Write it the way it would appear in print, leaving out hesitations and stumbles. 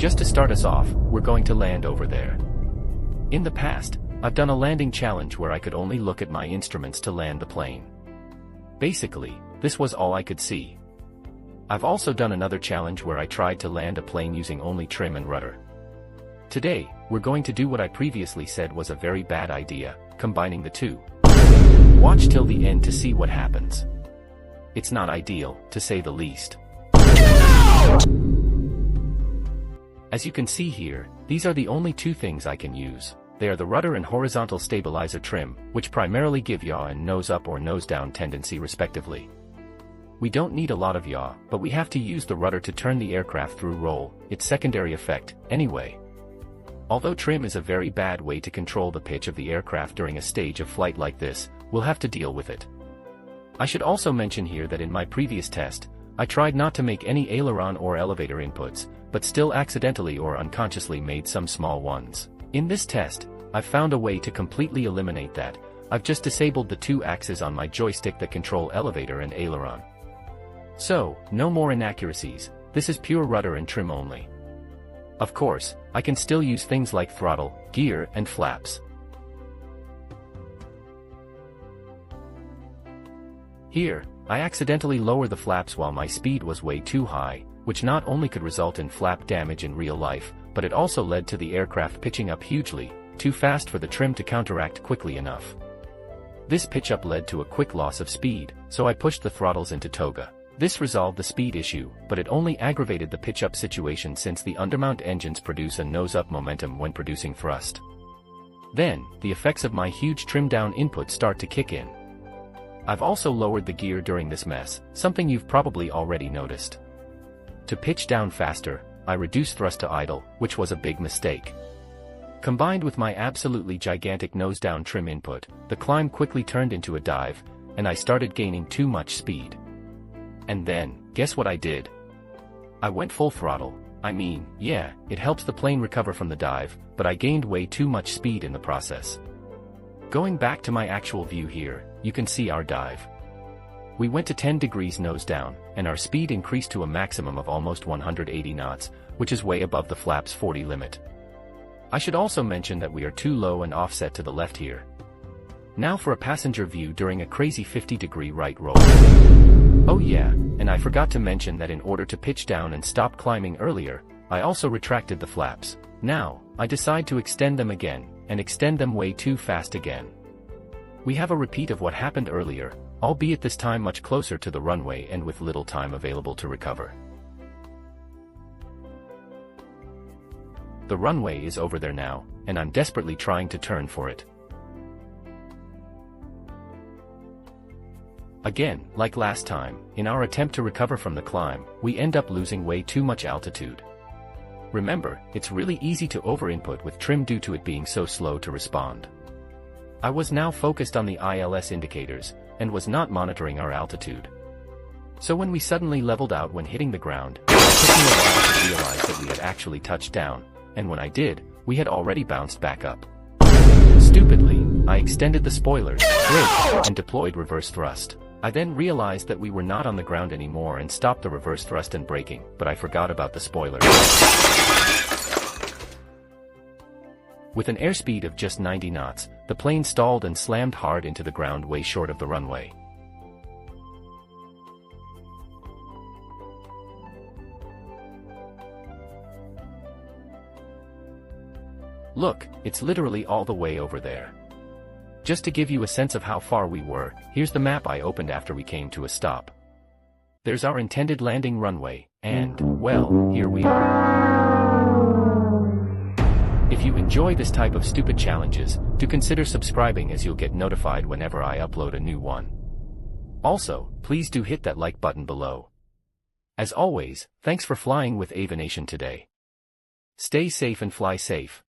Just to start us off, we're going to land over there. In the past, I've done a landing challenge where I could only look at my instruments to land the plane. Basically, this was all I could see. I've also done another challenge where I tried to land a plane using only trim and rudder. Today, we're going to do what I previously said was a very bad idea, combining the two. Watch till the end to see what happens. It's not ideal, to say the least. As you can see here, these are the only two things I can use. They are the rudder and horizontal stabilizer trim, which primarily give yaw and nose up or nose down tendency respectively. We don't need a lot of yaw, but we have to use the rudder to turn the aircraft through roll, its secondary effect, anyway. Although trim is a very bad way to control the pitch of the aircraft during a stage of flight like this, we'll have to deal with it. I should also mention here that in my previous test, I tried not to make any aileron or elevator inputs, but still accidentally or unconsciously made some small ones. In this test, I've found a way to completely eliminate that. I've just disabled the two axes on my joystick that control elevator and aileron. So, no more inaccuracies, this is pure rudder and trim only. Of course, I can still use things like throttle, gear, and flaps. Here, I accidentally lowered the flaps while my speed was way too high, which not only could result in flap damage in real life, but it also led to the aircraft pitching up hugely, too fast for the trim to counteract quickly enough. This pitch up led to a quick loss of speed, so I pushed the throttles into toga. This resolved the speed issue, but it only aggravated the pitch-up situation since the undermount engines produce a nose-up momentum when producing thrust. Then, the effects of my huge trim-down input start to kick in. I've also lowered the gear during this mess, something you've probably already noticed. To pitch down faster, I reduced thrust to idle, which was a big mistake. Combined with my absolutely gigantic nose-down trim input, the climb quickly turned into a dive, and I started gaining too much speed. And then, guess what I did? I went full throttle. I mean, yeah, it helps the plane recover from the dive, but I gained way too much speed in the process. Going back to my actual view here, you can see our dive. We went to 10 degrees nose down, and our speed increased to a maximum of almost 180 knots, which is way above the flaps 40 limit. I should also mention that we are too low and offset to the left here. Now for a passenger view during a crazy 50-degree right roll. Oh yeah, and I forgot to mention that in order to pitch down and stop climbing earlier, I also retracted the flaps. Now, I decide to extend them again, and extend them way too fast again. We have a repeat of what happened earlier, albeit this time much closer to the runway and with little time available to recover. The runway is over there now, and I'm desperately trying to turn for it. Again, like last time, in our attempt to recover from the climb, we end up losing way too much altitude. Remember, it's really easy to over-input with trim due to it being so slow to respond. I was now focused on the ILS indicators, and was not monitoring our altitude. So when we suddenly leveled out when hitting the ground, it took me a while to realize that we had actually touched down, and when I did, we had already bounced back up. Stupidly, I extended the spoilers, braked, and deployed reverse thrust. I then realized that we were not on the ground anymore and stopped the reverse thrust and braking, but I forgot about the spoilers. With an airspeed of just 90 knots, the plane stalled and slammed hard into the ground way short of the runway. Look, it's literally all the way over there. Just to give you a sense of how far we were, here's the map I opened after we came to a stop. There's our intended landing runway, and, well, here we are. If you enjoy this type of stupid challenges, do consider subscribing as you'll get notified whenever I upload a new one. Also, please do hit that like button below. As always, thanks for flying with Aviation today. Stay safe and fly safe.